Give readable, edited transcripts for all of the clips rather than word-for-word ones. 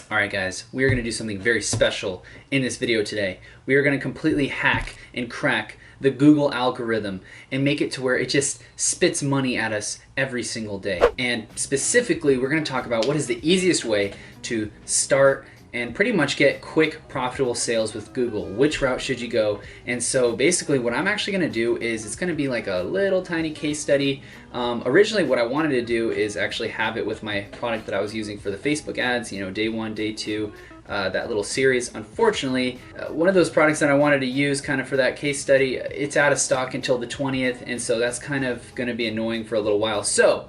Alright guys, we are going to do something very special in this video today. We are going to completely hack and crack the Google algorithm and make it to where it just spits money at us every single day. And specifically, we're going to talk about what is the easiest way to start and pretty much get quick, profitable sales with Google. Which route should you go? And so basically what I'm actually gonna do is it's gonna be like a little tiny case study. Originally what I wanted to do is actually have it with my product that I was using for the Facebook ads, you know, day one, day two, that little series. Unfortunately, one of those products that I wanted to use kind of for that case study, it's out of stock until the 20th, and so that's kind of gonna be annoying for a little while. So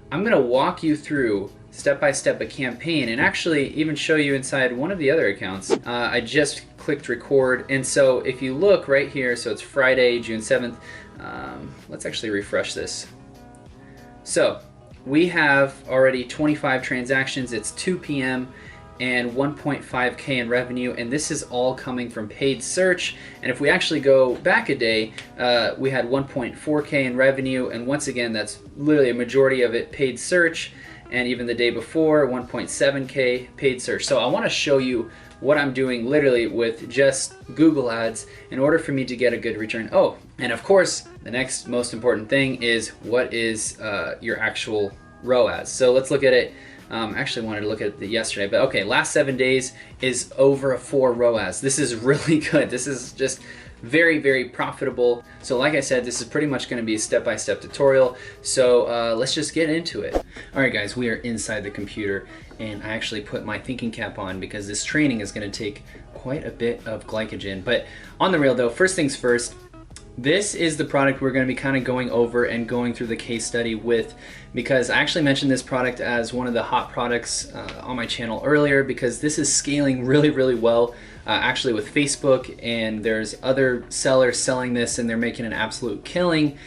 I'm gonna walk you through step-by-step a campaign and actually even show you inside one of the other accounts. I just clicked record, and so if you look right here, so it's Friday, June 7th. Let's actually refresh this. So we have already 25 transactions. It's 2 p.m. and 1.5K in revenue, and this is all coming from paid search. And if we actually go back a day, we had 1.4K in revenue, and once again, that's literally a majority of it paid search. And even the day before, 1.7K paid search. So I want to show you what I'm doing literally with just Google ads in order for me to get a good return. Oh, and of course, the next most important thing is what is your actual ROAS. So let's look at it. Actually wanted to look at it yesterday, but okay, last 7 days is over a 4 ROAS. This is really good. This is just very, very profitable. So like I said, this is pretty much going to be a step-by-step tutorial. So let's just get into it. All right, guys, we are inside the computer, and I actually put my thinking cap on because this training is going to take quite a bit of glycogen. But on the real though, first things first, this is the product we're going to be kind of going over and going through the case study with, because I actually mentioned this product as one of the hot products on my channel earlier, because this is scaling really, really well actually with Facebook, and there's other sellers selling this and they're making an absolute killing.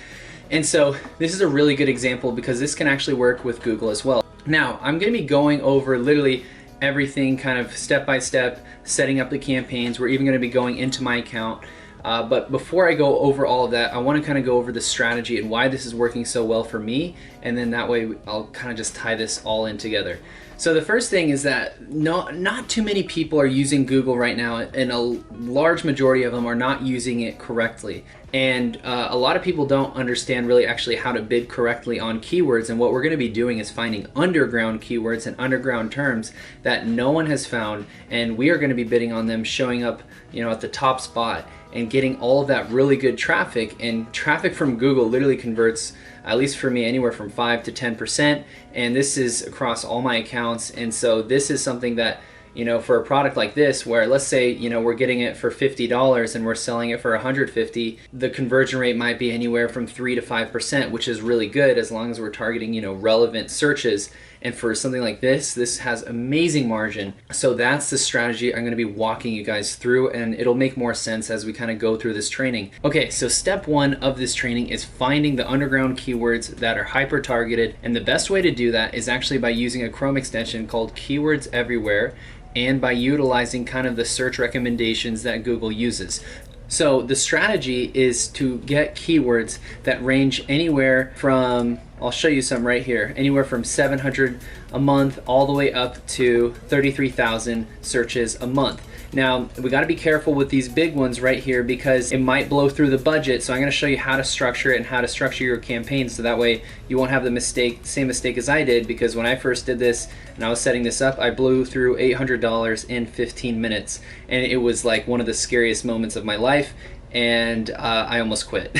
And so this is a really good example because this can actually work with Google as well. Now I'm going to be going over literally everything kind of step by step, setting up the campaigns. We're even going to be going into my account. But before I go over all of that, I want to kind of go over the strategy and why this is working so well for me, and then that way I'll kind of just tie this all in together. So the first thing is that not too many people are using Google right now, and a large majority of them are not using it correctly. And a lot of people don't understand really actually how to bid correctly on keywords, and what we're going to be doing is finding underground keywords and underground terms that no one has found, and we are going to be bidding on them, showing up, you know, at the top spot and getting all of that really good traffic. And traffic from Google literally converts, at least for me, anywhere from 5 to 10%, and this is across all my accounts. And so this is something that, you know, for a product like this, where let's say, you know, we're getting it for $50 and we're selling it for $150, the conversion rate might be anywhere from 3 to 5%, which is really good as long as we're targeting, you know, relevant searches. And for something like this has amazing margin. So that's the strategy I'm going to be walking you guys through, and it'll make more sense as we kind of go through this training. Okay, so step one of this training is finding the underground keywords that are hyper targeted, and the best way to do that is actually by using a Chrome extension called Keywords Everywhere, and by utilizing kind of the search recommendations that Google uses. So the strategy is to get keywords that range anywhere from, I'll show you some right here, anywhere from 700 a month all the way up to 33,000 searches a month. Now, we got to be careful with these big ones right here because it might blow through the budget. So I'm going to show you how to structure it and how to structure your campaign, so that way you won't have the same mistake as I did, because when I first did this and I was setting this up, I blew through $800 in 15 minutes, and it was like one of the scariest moments of my life, and I almost quit.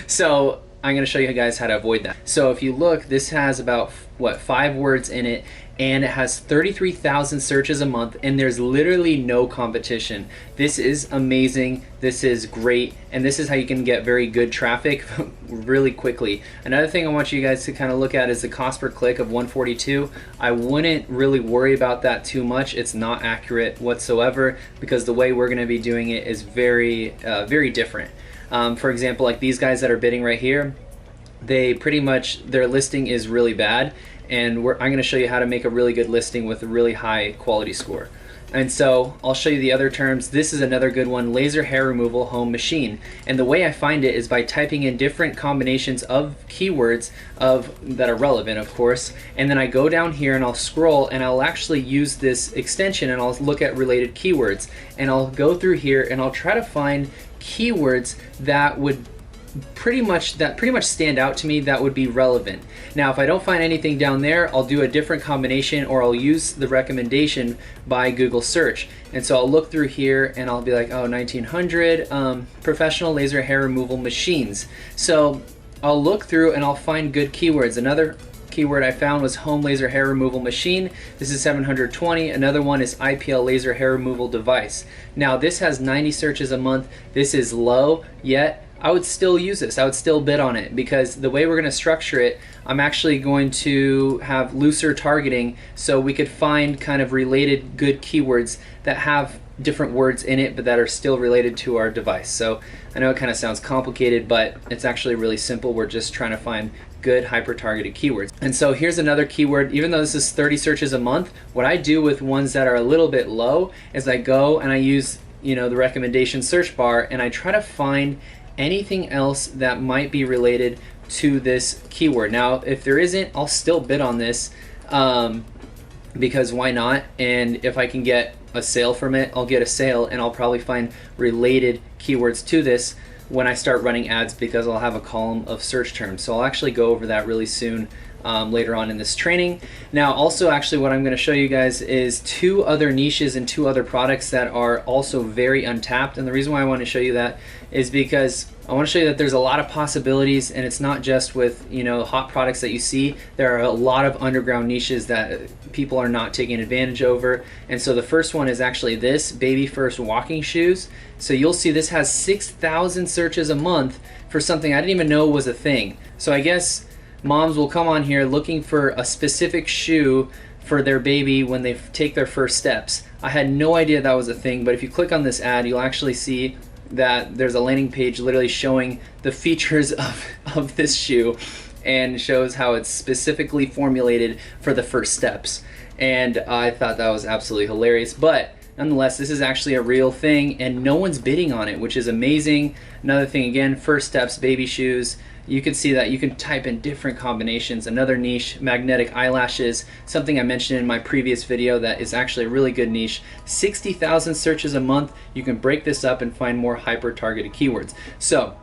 So I'm going to show you guys how to avoid that. So if you look, this has about, what, 5 words in it, and it has 33,000 searches a month, and there's literally no competition. This is amazing, this is great, and this is how you can get very good traffic really quickly. Another thing I want you guys to kind of look at is the cost per click of 142. I wouldn't really worry about that too much. It's not accurate whatsoever, because the way we're going to be doing it is very, very different. For example, like these guys that are bidding right here, they pretty much, their listing is really bad, and I'm going to show you how to make a really good listing with a really high quality score. And so I'll show you the other terms. This is another good one, laser hair removal home machine. And the way I find it is by typing in different combinations of keywords that are relevant, of course. And then I go down here and I'll scroll and I'll actually use this extension and I'll look at related keywords. And I'll go through here and I'll try to find keywords that would pretty much stand out to me, that would be relevant. Now if I don't find anything down there, I'll do a different combination, or I'll use the recommendation by Google search. And so I'll look through here and I'll be like, oh, 1900 professional laser hair removal machines. So I'll look through and I'll find good keywords. Another keyword I found was home laser hair removal machine. This is 720. Another one is IPL laser hair removal device. Now this has 90 searches a month. This is low, yet I would still use this. I would still bid on it, because the way we're going to structure it, I'm actually going to have looser targeting so we could find kind of related good keywords that have different words in it but that are still related to our device. So I know it kind of sounds complicated, but it's actually really simple. We're just trying to find good hyper-targeted keywords. And so here's another keyword. Even though this is 30 searches a month, what I do with ones that are a little bit low is I go and I use, the recommendation search bar, and I try to find anything else that might be related to this keyword. Now if there isn't, I'll still bid on this, because why not? And if I can get a sale from it, I'll get a sale, and I'll probably find related keywords to this when I start running ads, because I'll have a column of search terms. So I'll actually go over that really soon, later on in this training. Now also, actually what I'm going to show you guys is 2 other niches and 2 other products that are also very untapped. And the reason why I want to show you that is because I want to show you that there's a lot of possibilities, and it's not just with hot products that you see. There are a lot of underground niches that people are not taking advantage over. And so the first one is actually this baby first walking shoes. So you'll see this has 6,000 searches a month for something I didn't even know was a thing. So I guess moms will come on here looking for a specific shoe for their baby when they take their first steps. I had no idea that was a thing, but if you click on this ad, you'll actually see that there's a landing page literally showing the features of this shoe, and shows how it's specifically formulated for the first steps. And I thought that was absolutely hilarious. But nonetheless, this is actually a real thing, and no one's bidding on it, which is amazing. Another thing, again, first steps, baby shoes. You can see that you can type in different combinations. Another niche, magnetic eyelashes, something I mentioned in my previous video that is actually a really good niche. 60,000 searches a month. You can break this up and find more hyper-targeted keywords. So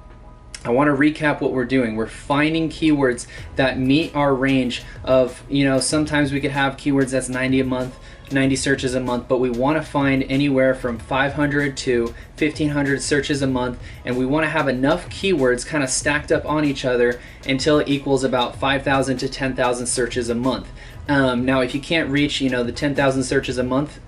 I want to recap what we're doing. We're finding keywords that meet our range of, sometimes we could have keywords that's 90 a month, 90 searches a month, but we want to find anywhere from 500 to 1,500 searches a month, and we want to have enough keywords kind of stacked up on each other until it equals about 5,000 to 10,000 searches a month. Now if you can't reach the 10,000 searches a month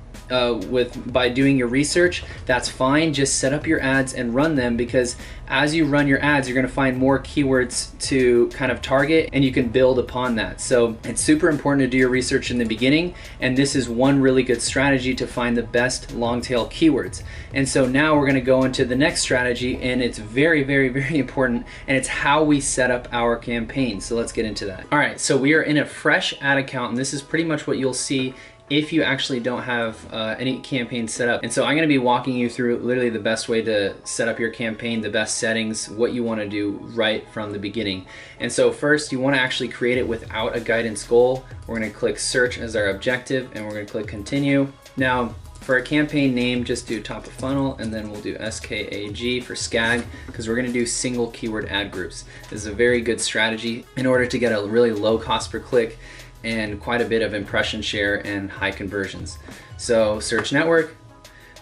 by doing your research, that's fine. Just set up your ads and run them, because as you run your ads, you're going to find more keywords to kind of target, and you can build upon that. So it's super important to do your research in the beginning, and this is one really good strategy to find the best long tail keywords. And so now we're going to go into the next strategy, and it's very, very, very important, and it's how we set up our campaign. So let's get into that. All right, so we are in a fresh ad account, and this is pretty much what you'll see if you actually don't have any campaign set up. And so I'm gonna be walking you through literally the best way to set up your campaign, the best settings, what you wanna do right from the beginning. And so first, you wanna actually create it without a guidance goal. We're gonna click search as our objective, and we're gonna click continue. Now, for a campaign name, just do top of funnel, and then we'll do SKAG for SKAG, because we're gonna do single keyword ad groups. This is a very good strategy in order to get a really low cost per click and quite a bit of impression share and high conversions. So search network.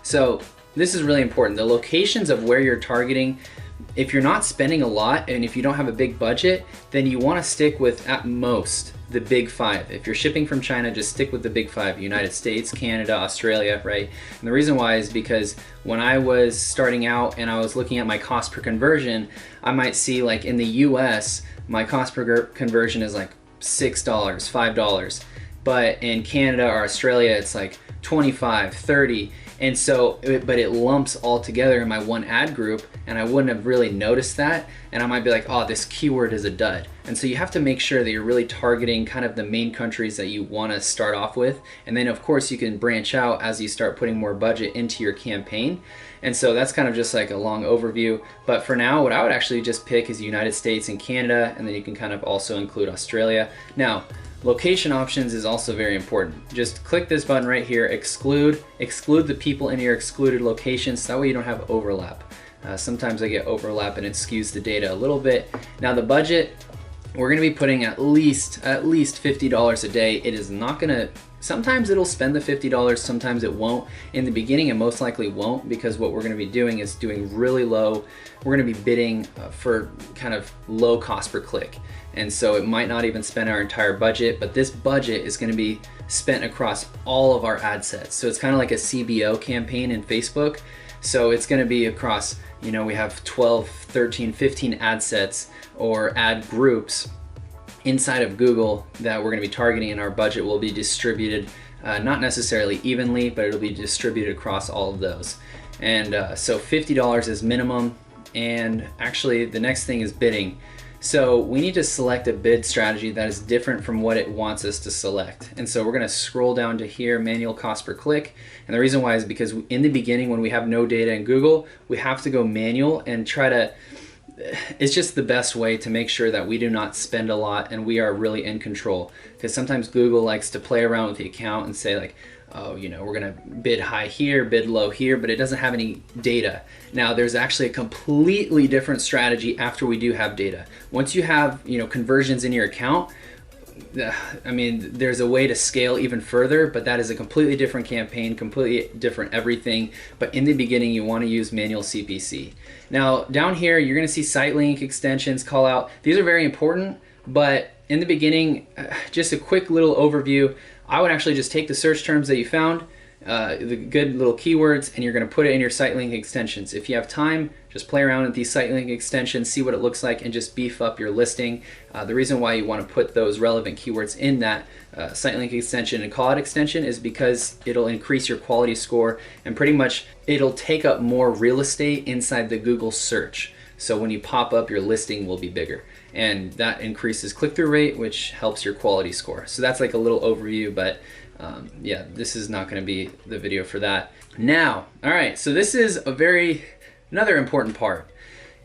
So this is really important. The locations of where you're targeting, if you're not spending a lot and if you don't have a big budget, then you wanna stick with at most the big 5. If you're shipping from China, just stick with the big 5, United States, Canada, Australia, right? And the reason why is because when I was starting out and I was looking at my cost per conversion, I might see like in the US, my cost per conversion is like $6, $5. But in Canada or Australia, it's like 25, 30. And so, but it lumps all together in my one ad group, and I wouldn't have really noticed that. And I might be like, oh, this keyword is a dud. And so you have to make sure that you're really targeting kind of the main countries that you want to start off with. And then of course you can branch out as you start putting more budget into your campaign. And so that's kind of just like a long overview. But for now, what I would actually just pick is the United States and Canada, and then you can kind of also include Australia. Now, location options is also very important. Just click this button right here, exclude the people in your excluded locations, so that way you don't have overlap. Sometimes I get overlap and it skews the data a little bit. Now the budget, we're gonna be putting at least $50 a day. It is not gonna, sometimes it'll spend the $50, sometimes it won't. In the beginning, it most likely won't, because what we're gonna be doing is doing really low, we're gonna be bidding for kind of low cost per click. And so it might not even spend our entire budget, but this budget is gonna be spent across all of our ad sets. So it's kind of like a CBO campaign in Facebook. So it's gonna be across, you know, we have 12, 13, 15 ad sets or ad groups inside of Google that we're gonna be targeting, and our budget will be distributed, not necessarily evenly, but it'll be distributed across all of those. And so $50 is minimum. And actually the next thing is bidding. So we need to select a bid strategy that is different from what it wants us to select. And so we're gonna scroll down to here, manual cost per click. And the reason why is because in the beginning, when we have no data in Google, we have to go manual and try to, it's just the best way to make sure that we do not spend a lot and we are really in control. Because sometimes Google likes to play around with the account and say like, oh, you know, we're gonna bid high here, bid low here, but it doesn't have any data. Now there's actually a completely different strategy after we do have data. Once you have, you know, conversions in your account, I mean, there's a way to scale even further, but that is a completely different campaign, completely different everything. But in the beginning, you want to use manual CPC. Now down here, you're gonna see Sitelink Extensions, call out. These are very important, but in the beginning, just a quick little overview. I would actually just take the search terms that you found, the good little keywords, and you're gonna put it in your Sitelink extensions. If you have time, just play around with these Sitelink extensions, see what it looks like, and just beef up your listing. The reason why you wanna put those relevant keywords in that Sitelink extension and call it extension is because it'll increase your quality score, and pretty much it'll take up more real estate inside the Google search. So when you pop up, your listing will be bigger, and that increases click-through rate, which helps your quality score. So that's like a little overview, but yeah, this is not gonna be the video for that. Now, all right, so this is another important part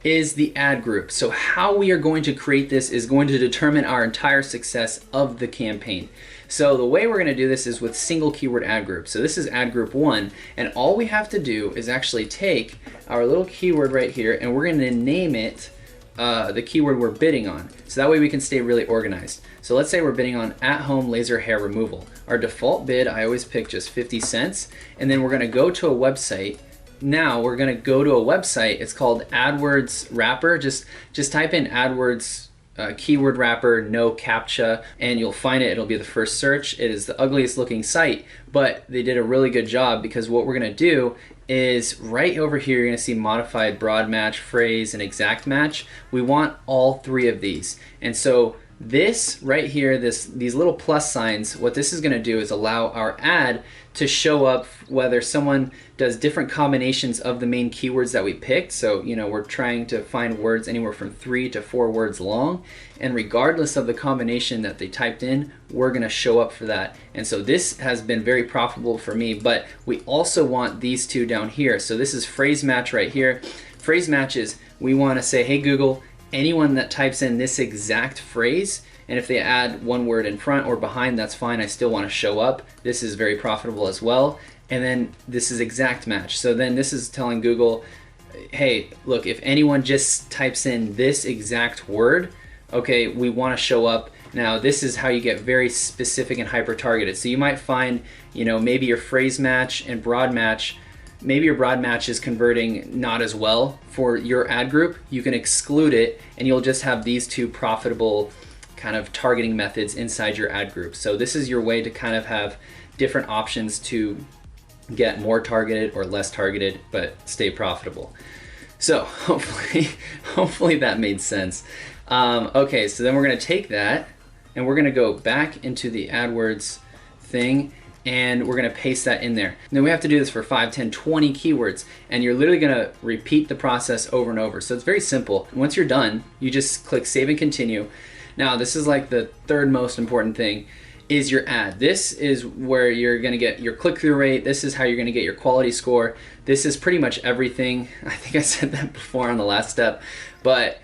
is the ad group. So how we are going to create this is going to determine our entire success of the campaign. So the way we're gonna do this is with single keyword ad group. So this is ad group 1, and all we have to do is actually take our little keyword right here, and we're gonna name it the keyword we're bidding on. So that way we can stay really organized. So let's say we're bidding on at-home laser hair removal. Our default bid, I always pick just 50 cents, and then we're gonna go to a website. Now we're gonna go to a website, it's called AdWords Wrapper. Just type in AdWords keyword wrapper, no captcha, and you'll find it. It'll be the first search. It is the ugliest looking site, but they did a really good job, because what we're gonna do is right over here, you're gonna see modified broad match, phrase, and exact match. We want all three of these. And so this right here, these little plus signs, what this is gonna do is allow our ad to show up whether someone does different combinations of the main keywords that we picked. So, you know, we're trying to find words anywhere from 3 to 4 words long, and regardless of the combination that they typed in, we're gonna show up for that. And so this has been very profitable for me, but we also want these two down here. So this is phrase match right here. Phrase matches, we wanna say, hey Google, anyone that types in this exact phrase, and if they add one word in front or behind, that's fine, I still want to show up. This is very profitable as well. And then this is exact match. So then this is telling Google, hey, look, if anyone just types in this exact word, okay, we want to show up. Now this is how you get very specific and hyper targeted. So you might find, you know, maybe your phrase match and broad match, maybe your broad match is converting not as well for your ad group. You can exclude it, and you'll just have these two profitable kind of targeting methods inside your ad group. So this is your way to kind of have different options to get more targeted or less targeted, but stay profitable. So hopefully that made sense. Okay, so then we're gonna take that and we're gonna go back into the AdWords thing, and we're gonna paste that in there. And then we have to do this for 5, 10, 20 keywords, and you're literally gonna repeat the process over and over. So it's very simple. Once you're done, you just click save and continue. Now this is like the third most important thing, is your ad. This is where you're gonna get your click-through rate. This is how you're gonna get your quality score. This is pretty much everything. I think I said that before on the last step, but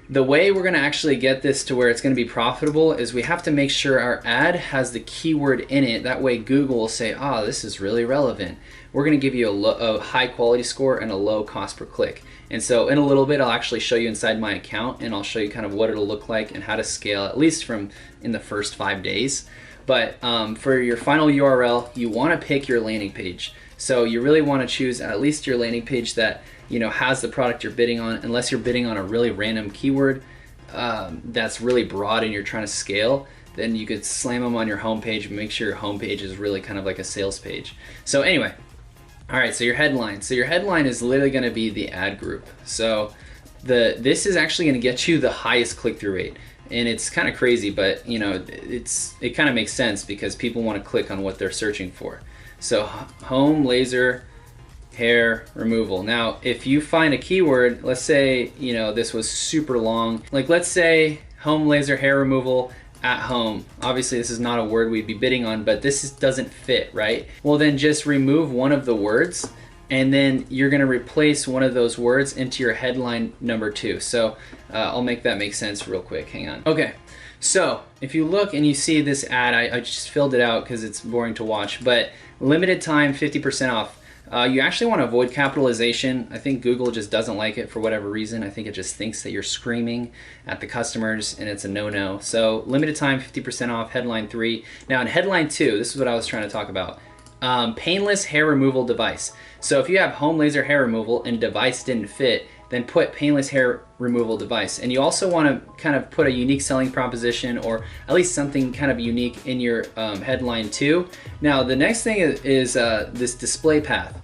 the way we're gonna actually get this to where it's gonna be profitable is we have to make sure our ad has the keyword in it. That way Google will say, oh, this is really relevant. We're gonna give you a high quality score and a low cost per click. And so in a little bit, I'll actually show you inside my account, and I'll show you kind of what it'll look like and how to scale, at least from in the first 5 days. But for your final URL, you wanna pick your landing page. So you really wanna choose at least your landing page that has the product you're bidding on, unless you're bidding on a really random keyword that's really broad and you're trying to scale. Then you could slam them on your homepage and make sure your homepage is really kind of like a sales page. So anyway, all right, so your headline. So your headline is literally gonna be the ad group. So this is actually gonna get you the highest click-through rate. And it's kind of crazy, but it kind of makes sense because people want to click on what they're searching for. So home laser hair removal. Now, if you find a keyword, let's say, this was super long, like let's say home laser hair removal at home. Obviously this is not a word we'd be bidding on, but this doesn't fit, right? Well, then just remove one of the words, and then you're gonna replace one of those words into your headline number 2. So I'll make that make sense real quick, hang on. Okay, so if you look and you see this ad, I just filled it out because it's boring to watch, but limited time, 50% off. You actually wanna avoid capitalization. I think Google just doesn't like it for whatever reason. I think it just thinks that you're screaming at the customers and it's a no-no. So limited time, 50% off, headline 3. Now in headline 2, this is what I was trying to talk about. Painless hair removal device. So if you have home laser hair removal and device didn't fit, then put painless hair removal device. And you also want to kind of put a unique selling proposition, or at least something kind of unique in your headline too. Now the next thing is this display path.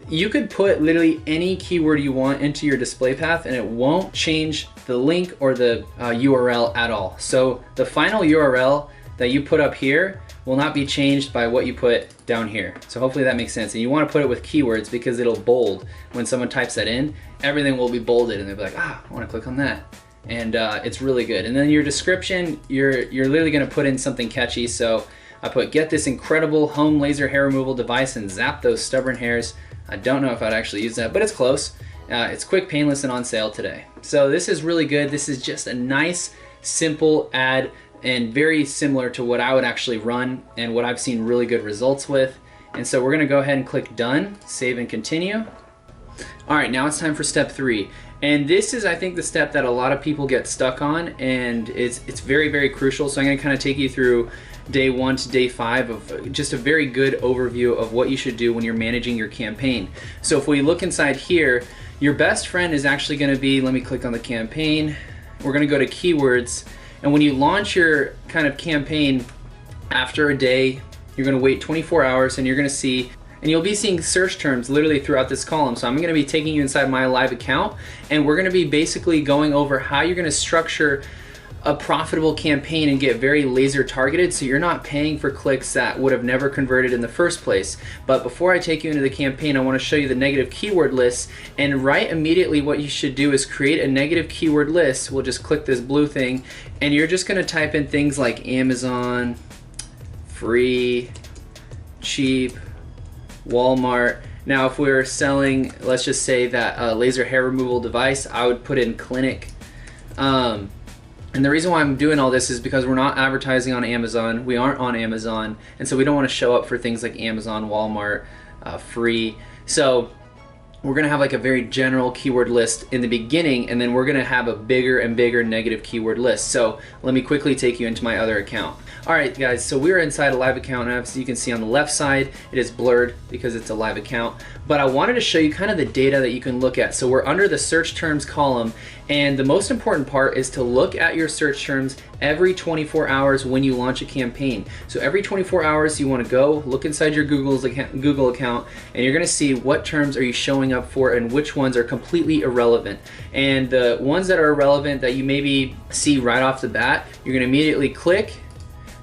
You could put literally any keyword you want into your display path and it won't change the link or the URL at all. So the final URL that you put up here will not be changed by what you put down here. So hopefully that makes sense. And you want to put it with keywords because it'll bold. When someone types that in, everything will be bolded and they'll be like, I want to click on that. And it's really good. And then your description, you're literally going to put in something catchy. So I put, get this incredible home laser hair removal device and zap those stubborn hairs. I don't know if I'd actually use that, but it's close. It's quick, painless, and on sale today. So this is really good. This is just a nice, simple ad and very similar to what I would actually run and what I've seen really good results with. And so we're gonna go ahead and click done, save and continue. All right, now it's time for step 3. And this is, I think, the step that a lot of people get stuck on, and it's very, very crucial. So I'm gonna kind of take you through day 1 to day 5 of just a very good overview of what you should do when you're managing your campaign. So if we look inside here, your best friend is actually gonna be, let me click on the campaign. We're gonna go to keywords. And when you launch your kind of campaign after a day, you're gonna wait 24 hours and you're gonna see, and you'll be seeing search terms literally throughout this column. So I'm gonna be taking you inside my live account and we're gonna be basically going over how you're gonna structure a profitable campaign and get very laser targeted so you're not paying for clicks that would have never converted in the first place. But before I take you into the campaign, I want to show you the negative keyword list, and right immediately what you should do is create a negative keyword list. We'll just click this blue thing and you're just going to type in things like Amazon, free, cheap, Walmart. Now if we were selling, let's just say that laser hair removal device, I would put in clinic. And the reason why I'm doing all this is because we're not advertising on Amazon. We aren't on Amazon. And so we don't want to show up for things like Amazon, Walmart, free. So we're going to have like a very general keyword list in the beginning, and then we're going to have a bigger and bigger negative keyword list. So let me quickly take you into my other account. All right, guys, so we're inside a live account, and as you can see on the left side, it is blurred because it's a live account. But I wanted to show you kind of the data that you can look at. So we're under the search terms column, and the most important part is to look at your search terms every 24 hours when you launch a campaign. So every 24 hours you want to go look inside your Google account, and you're going to see what terms are you showing up for and which ones are completely irrelevant. And the ones that are irrelevant that you maybe see right off the bat, you're going to immediately click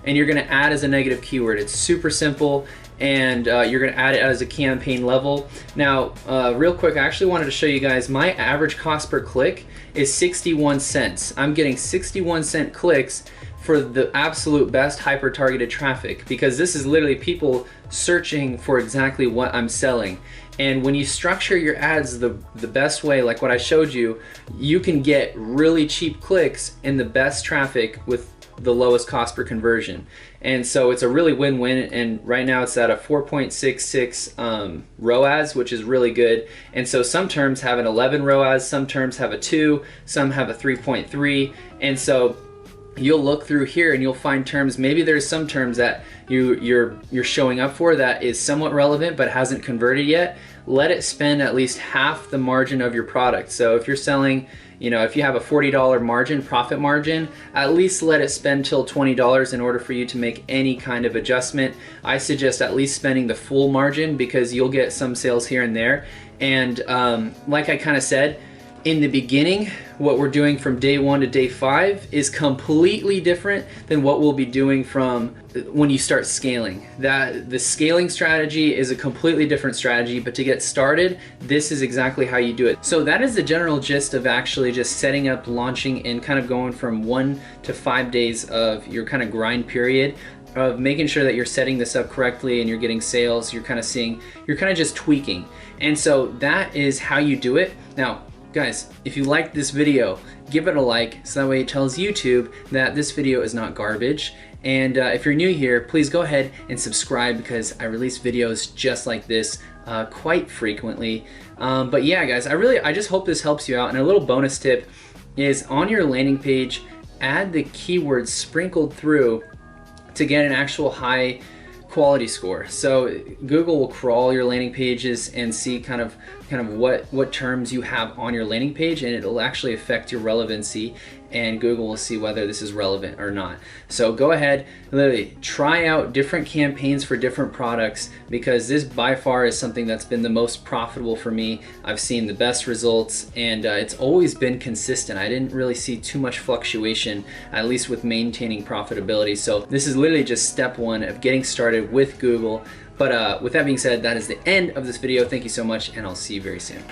and you're going to add as a negative keyword. It's super simple, and you're going to add it as a campaign level. Now, real quick, I actually wanted to show you guys my average cost per click is 61 cents. I'm getting 61-cent clicks for the absolute best hyper-targeted traffic, because this is literally people searching for exactly what I'm selling. And when you structure your ads the best way, like what I showed you, you can get really cheap clicks and the best traffic with the lowest cost per conversion. And so it's a really win-win, and right now it's at a 4.66 ROAS, which is really good. And so some terms have an 11 ROAS, some terms have a 2, some have a 3.3, and so you'll look through here and you'll find terms, maybe there's some terms that you're showing up for that is somewhat relevant but hasn't converted yet. Let it spend at least half the margin of your product. So if you're selling, if you have a $40 margin, profit margin, at least let it spend till $20 in order for you to make any kind of adjustment. I suggest at least spending the full margin, because you'll get some sales here and there. And like I kind of said, in the beginning, what we're doing from day 1 to day 5 is completely different than what we'll be doing from when you start scaling. The scaling strategy is a completely different strategy, but to get started, this is exactly how you do it. So that is the general gist of actually just setting up, launching, and kind of going from 1 to 5 days of your kind of grind period of making sure that you're setting this up correctly and you're getting sales. You're kind of just tweaking. And so that is how you do it. Now, guys, if you liked this video, give it a like, so that way it tells YouTube that this video is not garbage. And if you're new here, please go ahead and subscribe, because I release videos just like this quite frequently. But yeah, guys, I just hope this helps you out. And a little bonus tip is, on your landing page, add the keywords sprinkled through to get an actual high quality score. So Google will crawl your landing pages and see kind of what terms you have on your landing page, and it'll actually affect your relevancy, and Google will see whether this is relevant or not. So go ahead, literally try out different campaigns for different products, because this by far is something that's been the most profitable for me. I've seen the best results, and it's always been consistent. I didn't really see too much fluctuation, at least with maintaining profitability. So this is literally just step 1 of getting started with Google. But with that being said, that is the end of this video. Thank you so much, and I'll see you very soon.